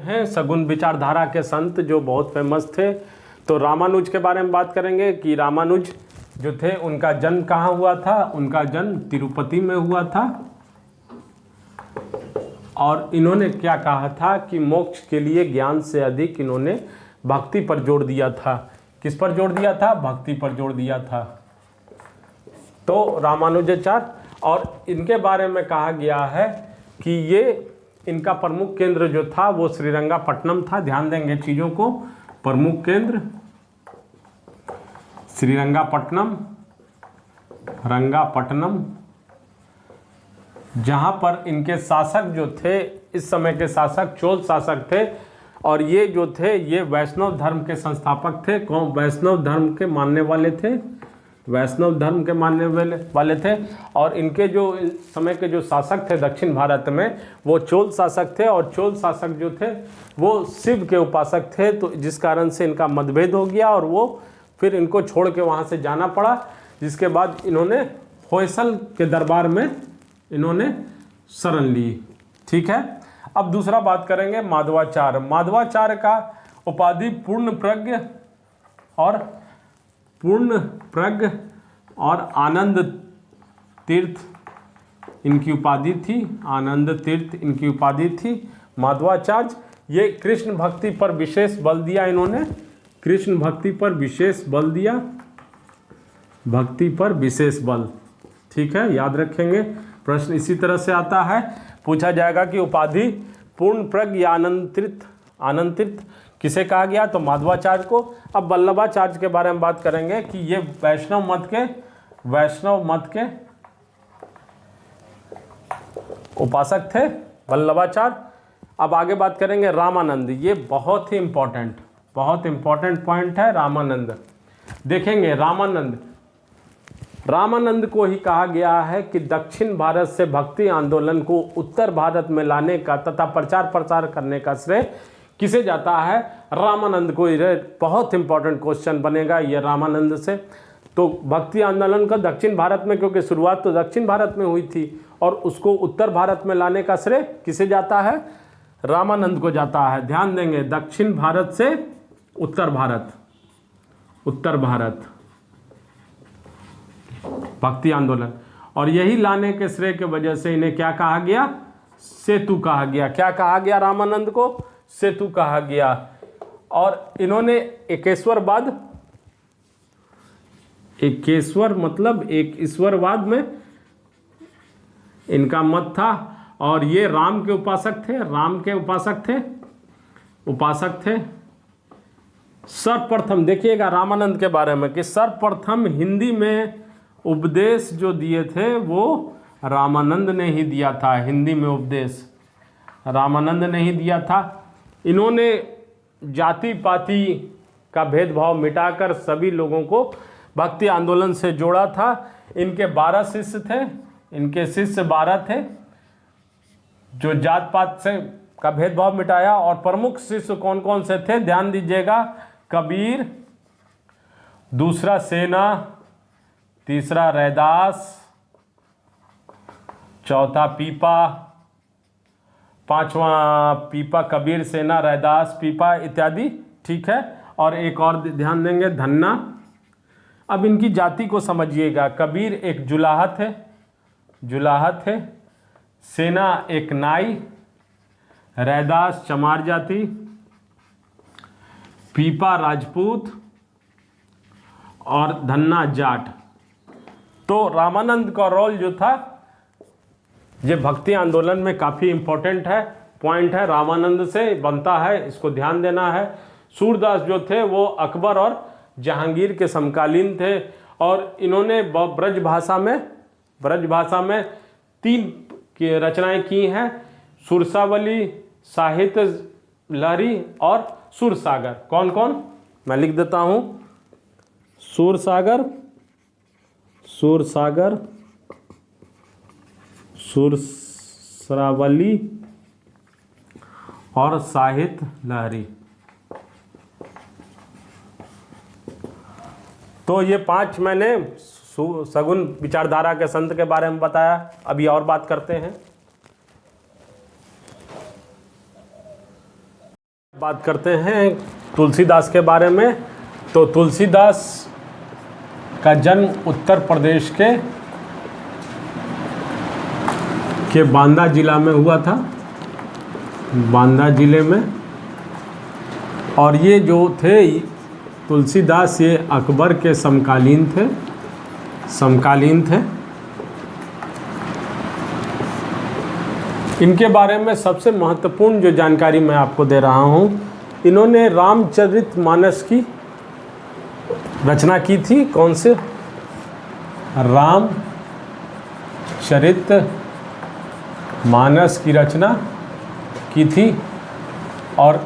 हैं सगुन विचारधारा के संत जो बहुत फेमस थे। तो रामानुज के बारे में बात करेंगे कि रामानुज जो थे उनका जन्म कहाँ हुआ था। उनका जन्म तिरुपति में हुआ था और इन्होंने क्या कहा था कि मोक्ष के लिए ज्ञान से अधिक इन्होंने भक्ति पर जोर दिया था। किस पर जोर दिया था? भक्ति पर जोर दिया था। तो रामानुजाचार्य, और इनके बारे में कहा गया है कि ये इनका प्रमुख केंद्र जो था वो श्रीरंगापट्टनम था। ध्यान देंगे चीज़ों को। प्रमुख केंद्र श्रीरंगापट्टनम, रंगापट्टनम, जहाँ पर इनके शासक जो थे, इस समय के शासक चोल शासक थे और ये जो थे ये वैष्णव धर्म के संस्थापक थे। कौन? वैष्णव धर्म के मानने वाले थे। वैष्णव धर्म के मानने वाले थे और इनके जो समय के जो शासक थे दक्षिण भारत में वो चोल शासक थे और चोल शासक जो थे वो शिव के उपासक थे। तो जिस कारण से इनका मतभेद हो गया और वो फिर इनको छोड़ के वहाँ से जाना पड़ा, जिसके बाद इन्होंने होयसल के दरबार में इन्होंने शरण ली। ठीक है। अब दूसरा बात करेंगे माधवाचार्य। माधवाचार्य का उपाधि पूर्ण प्रज्ञ और आनंद तीर्थ इनकी उपाधि थी। आनंद तीर्थ इनकी उपाधि थी। माधवाचार्य ये कृष्ण भक्ति पर विशेष बल दिया। इन्होंने कृष्ण भक्ति पर विशेष बल दिया। भक्ति पर विशेष बल। ठीक है, याद रखेंगे। प्रश्न इसी तरह से आता है, पूछा जाएगा कि उपाधि पूर्ण प्रज्ञ या आनंद तीर्थ किसे कहा गया? तो माधवाचार्य को। अब वल्लभाचार्य के बारे में बात करेंगे कि ये वैष्णव मत के उपासक थे वल्लभाचार्य। अब आगे बात करेंगे रामानंद। ये बहुत ही इंपॉर्टेंट पॉइंट है रामानंद। देखेंगे रामानंद को ही कहा गया है कि दक्षिण भारत से भक्ति आंदोलन को उत्तर भारत में लाने का तथा प्रचार प्रसार करने का श्रेय किसे जाता है? रामानंद को। बहुत इंपॉर्टेंट क्वेश्चन बनेगा ये रामानंद से। तो भक्ति आंदोलन का दक्षिण भारत में, क्योंकि शुरुआत तो दक्षिण भारत में हुई थी और उसको उत्तर भारत में लाने का श्रेय किसे जाता है? रामानंद को जाता है। ध्यान देंगे, दक्षिण भारत से उत्तर भारत भक्ति आंदोलन, और यही लाने के श्रेय के वजह से इन्हें क्या कहा गया? सेतु कहा गया। क्या कहा गया? रामानंद को सेतु कहा गया। और इन्होंने एकेश्वर मतलब एक ईश्वरवाद में इनका मत था और ये राम के उपासक थे। सर्वप्रथम देखिएगा रामानंद के बारे में कि सर्वप्रथम हिंदी में उपदेश जो दिए थे वो रामानंद ने ही दिया था। हिंदी में उपदेश रामानंद ने ही दिया था। इन्होंने जाति पाति का भेदभाव मिटाकर सभी लोगों को भक्ति आंदोलन से जोड़ा था। इनके 12 शिष्य थे। इनके शिष्य 12 थे जो जात पात से का भेदभाव मिटाया। और प्रमुख शिष्य कौन कौन से थे? ध्यान दीजिएगा। कबीर, दूसरा सेना, तीसरा रैदास, चौथा पीपा, पांचवा पीपा, कबीर, सेना, रैदास, पीपा इत्यादि। ठीक है। और एक और ध्यान देंगे, धन्ना। अब इनकी जाति को समझिएगा। कबीर एक जुलाहत है। सेना एक नाई, रैदास चमार जाति, पीपा राजपूत और धन्ना जाट। तो रामानंद का रोल जो था ये भक्ति आंदोलन में काफ़ी इम्पोर्टेंट है, पॉइंट है, रामानंद से बनता है, इसको ध्यान देना है। सूरदास जो थे वो अकबर और जहांगीर के समकालीन थे और इन्होंने ब्रज भाषा में 3 की रचनाएं की हैं, सुरसावली, साहित्य लहरी और सुरसागर। कौन कौन? मैं लिख देता हूँ। सुरसागर, सुरसावली और साहित्य लहरी। तो ये 5 मैंने सगुन विचारधारा के संत के बारे में बताया। अभी और बात करते हैं। बात करते हैं तुलसीदास के बारे में। तो तुलसीदास का जन्म उत्तर प्रदेश के बांदा जिला में हुआ था, बांदा जिले में। और ये जो थे तुलसीदास, ये अकबर के समकालीन थे। इनके बारे में सबसे महत्वपूर्ण जो जानकारी मैं आपको दे रहा हूँ, इन्होंने रामचरितमानस की रचना की थी। कौन से? रामचरितमानस की रचना की थी। और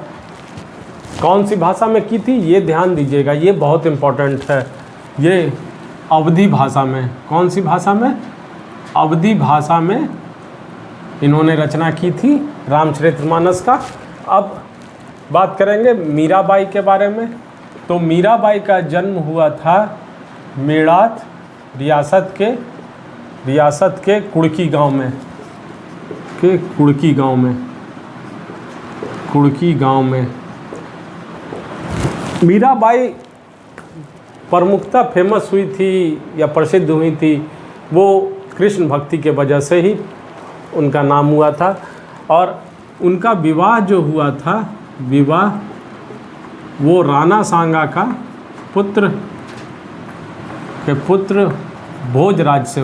कौन सी भाषा में की थी, ये ध्यान दीजिएगा, ये बहुत इम्पोर्टेंट है। ये अवधी भाषा में। कौन सी भाषा में? अवधी भाषा में इन्होंने रचना की थी रामचरितमानस का। अब बात करेंगे मीराबाई के बारे में। तो मीराबाई का जन्म हुआ था मेड़ात रियासत के कुड़की गांव में। मीराबाई प्रमुखता फेमस हुई थी या प्रसिद्ध हुई थी, वो कृष्ण भक्ति के वजह से ही उनका नाम हुआ था। और उनका विवाह जो हुआ था, वो राणा सांगा का पुत्र भोजराज से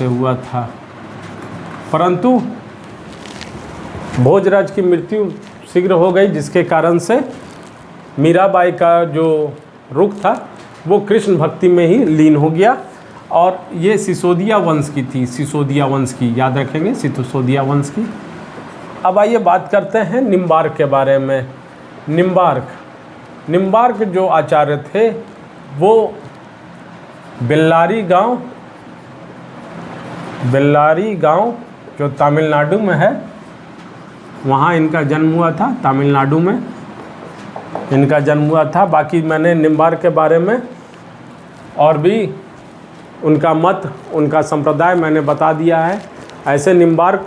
हुआ था। परंतु भोजराज की मृत्यु शीघ्र हो गई, जिसके कारण से मीराबाई का जो रुख था वो कृष्ण भक्ति में ही लीन हो गया। और ये सिसोदिया वंश की थी, याद रखेंगे, सिसोदिया वंश की। अब आइए बात करते हैं निम्बार्क के बारे में। निम्बार्क जो आचार्य थे वो बेल्लारी गांव जो तमिलनाडु में है, वहाँ इनका जन्म हुआ था। तमिलनाडु में इनका जन्म हुआ था। बाकी मैंने निम्बार्क के बारे में और भी उनका मत, उनका संप्रदाय मैंने बता दिया है। ऐसे निम्बार्क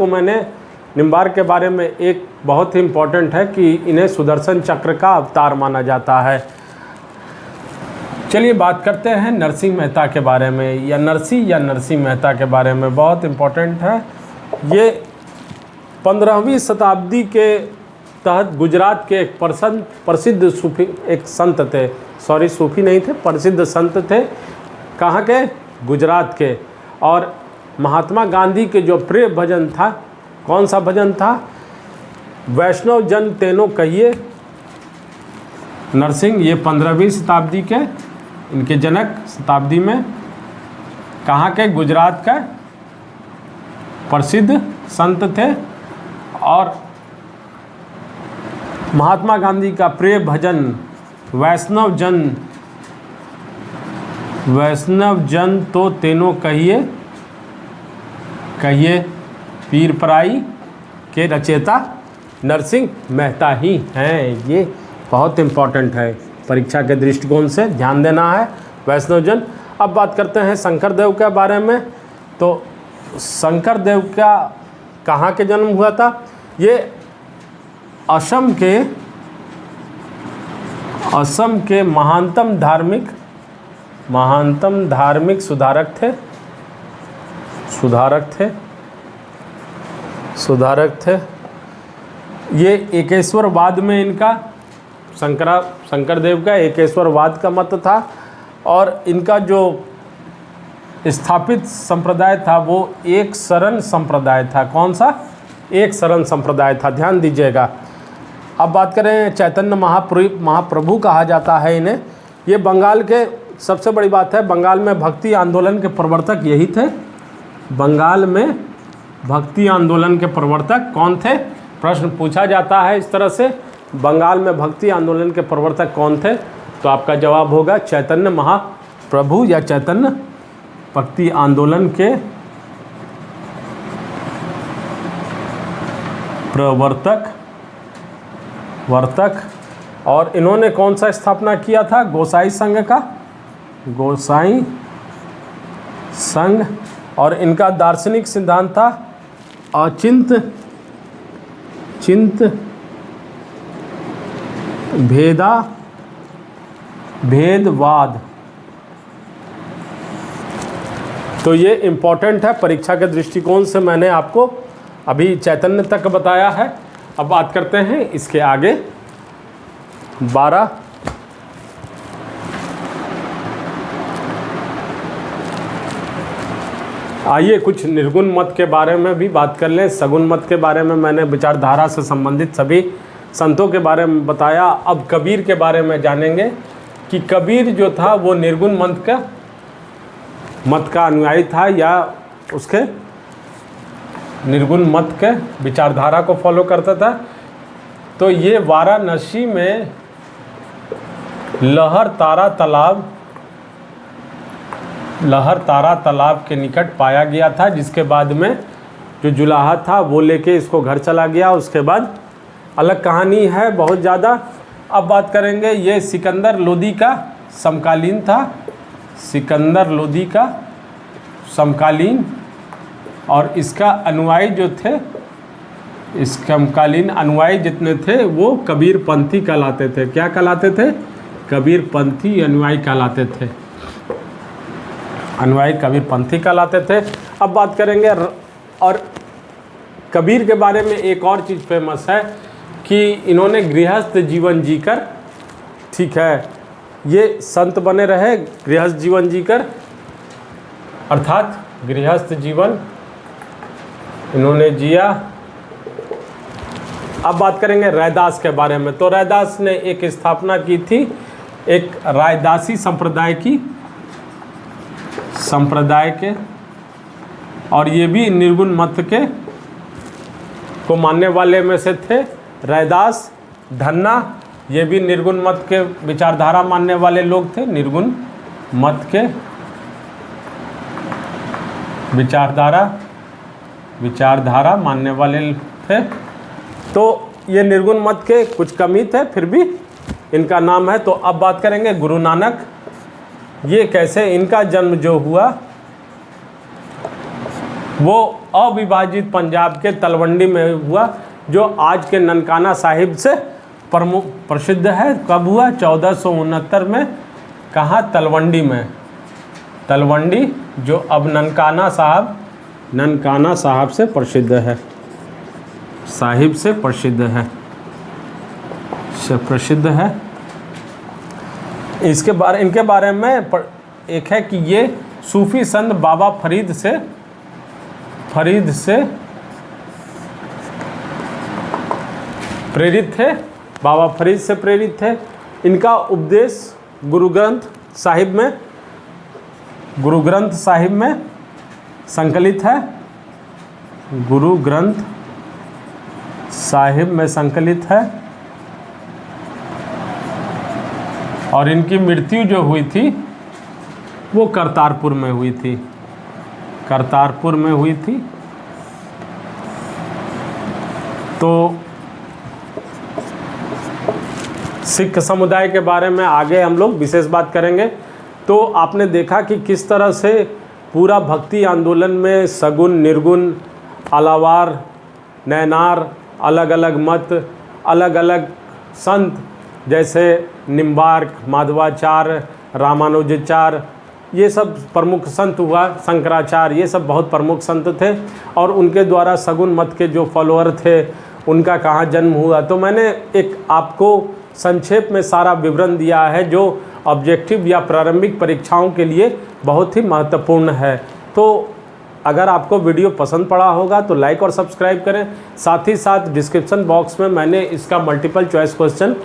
के बारे में एक बहुत ही इम्पोर्टेंट है कि इन्हें सुदर्शन चक्र का अवतार माना जाता है। चलिए बात करते हैं नरसिंह मेहता के बारे में, या नरसिंह मेहता के बारे में। बहुत इम्पोर्टेंट है। ये 15वीं शताब्दी के तहत गुजरात के एक प्रसिद्ध सूफी, एक संत थे, सूफी नहीं थे, प्रसिद्ध संत थे। कहाँ के? गुजरात के। और महात्मा गांधी के जो प्रिय भजन था, कौन सा भजन था? वैष्णव जन तेनो कहिए। नरसिंह ये 15वीं शताब्दी के, इनके जनक शताब्दी में, कहाँ के? गुजरात का प्रसिद्ध संत थे। और महात्मा गांधी का प्रिय भजन वैष्णव जन तो तेनो कहिए पीर पराई के रचयिता नरसिंह मेहता ही हैं। ये बहुत इम्पोर्टेंट है, परीक्षा के दृष्टिकोण से ध्यान देना है, वैष्णव जन। अब बात करते हैं शंकर देव के बारे में। तो शंकर देव का कहाँ के जन्म हुआ था? ये असम के महानतम धार्मिक सुधारक थे। ये एकेश्वरवाद में इनका, शंकर देव का एकेश्वरवाद का मत था। और इनका जो स्थापित संप्रदाय था वो एक शरण संप्रदाय था। कौन सा? एक शरण संप्रदाय था, ध्यान दीजिएगा। अब बात करें चैतन्य महाप्रभु कहा जाता है इन्हें। ये बंगाल के, सबसे बड़ी बात है, बंगाल में भक्ति आंदोलन के प्रवर्तक यही थे। बंगाल में भक्ति आंदोलन के प्रवर्तक कौन थे? प्रश्न पूछा जाता है इस तरह से, बंगाल में भक्ति आंदोलन के प्रवर्तक कौन थे? तो आपका जवाब होगा चैतन्य महाप्रभु, या चैतन्य भक्ति आंदोलन के प्रवर्तक। और इन्होंने कौन सा स्थापना किया था? गोसाई संघ। और इनका दार्शनिक सिद्धांत था भेदवाद। तो ये इम्पोर्टेंट है परीक्षा के दृष्टिकोण से, मैंने आपको अभी चैतन्य तक बताया है। अब बात करते हैं इसके आगे 12। आइए कुछ निर्गुण मत के बारे में भी बात कर लें। सगुण मत के बारे में मैंने विचारधारा से संबंधित सभी संतों के बारे में बताया। अब कबीर के बारे में जानेंगे कि कबीर जो था वो निर्गुण मत का अनुयायी था या उसके निर्गुण मत के विचारधारा को फॉलो करता था। तो ये वाराणसी में लहर तारा तालाब के निकट पाया गया था, जिसके बाद में जो जुलाहा था वो लेके इसको घर चला गया। उसके बाद अलग कहानी है बहुत ज़्यादा। अब बात करेंगे, ये सिकंदर लोदी का समकालीन था, सिकंदर लोदी का समकालीन, और इसका अनुयायी जो थे, इस समकालीन अनुयायी जितने थे वो कबीर पंथी कहलाते थे। क्या कहलाते थे? कबीर पंथी अनुयायी कहलाते थे, अनुयायी कबीर पंथी कहलाते थे। अब बात करेंगे, और कबीर के बारे में एक और चीज़ फेमस है कि इन्होंने गृहस्थ जीवन जीकर, ठीक है, ये संत बने रहे गृहस्थ जीवन जीकर, अर्थात गृहस्थ जीवन इन्होंने जिया। अब बात करेंगे रैदास के बारे में। तो रैदास ने एक स्थापना की थी, एक रायदासी संप्रदाय के, और ये भी निर्गुण मत के को मानने वाले में से थे। रैदास, धन्ना, ये भी निर्गुण मत के विचारधारा मानने वाले लोग थे, निर्गुण मत के विचारधारा मानने वाले थे। तो ये निर्गुण मत के कुछ कमी थे, फिर भी इनका नाम है। तो अब बात करेंगे गुरु नानक। ये कैसे, इनका जन्म जो हुआ वो अविभाजित पंजाब के तलवंडी में हुआ, जो आज के ननकाना साहिब से प्रसिद्ध है। कब हुआ? 1469 में। कहाँ? तलवंडी में। तलवंडी जो अब ननकाना साहब से प्रसिद्ध है, साहिब से प्रसिद्ध है। इनके बारे में एक है कि ये सूफी संत बाबा फरीद से प्रेरित थे, बाबा फरीद से प्रेरित थे। इनका उपदेश गुरु ग्रंथ साहिब में संकलित है, गुरु ग्रंथ साहिब में संकलित है। और इनकी मृत्यु जो हुई थी वो करतारपुर में हुई थी। तो सिख समुदाय के बारे में आगे हम लोग विशेष बात करेंगे। तो आपने देखा कि किस तरह से पूरा भक्ति आंदोलन में सगुण, निर्गुण, अलावार, नैनार, अलग अलग मत, अलग अलग संत, जैसे निम्बार्क, माधवाचार्य, रामानुजाचार्य, ये सब प्रमुख संत हुआ, शंकराचार्य, ये सब बहुत प्रमुख संत थे। और उनके द्वारा सगुण मत के जो फॉलोअर थे उनका कहाँ जन्म हुआ। तो मैंने एक आपको संक्षेप में सारा विवरण दिया है, जो ऑब्जेक्टिव या प्रारंभिक परीक्षाओं के लिए बहुत ही महत्वपूर्ण है। तो अगर आपको वीडियो पसंद पड़ा होगा तो लाइक और सब्सक्राइब करें। साथ ही साथ डिस्क्रिप्शन बॉक्स में मैंने इसका मल्टीपल चॉइस क्वेश्चन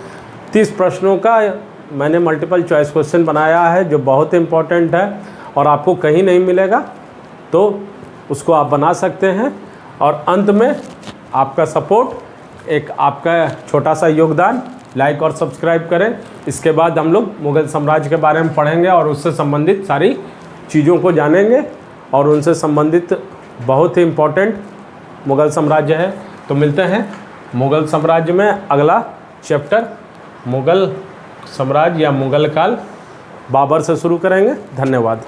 30 प्रश्नों का मैंने मल्टीपल चॉइस क्वेश्चन बनाया है, जो बहुत इम्पॉर्टेंट है और आपको कहीं नहीं मिलेगा, तो उसको आप बना सकते हैं। और अंत में आपका सपोर्ट, एक आपका छोटा सा योगदान, लाइक और सब्सक्राइब करें। इसके बाद हम लोग मुग़ल साम्राज्य के बारे में पढ़ेंगे और उससे संबंधित सारी चीज़ों को जानेंगे, और उनसे संबंधित बहुत ही इम्पोर्टेंट मुग़ल साम्राज्य है। तो मिलते हैं मुग़ल साम्राज्य में अगला चैप्टर, मुग़ल साम्राज्य या मुग़ल काल, बाबर से शुरू करेंगे। धन्यवाद।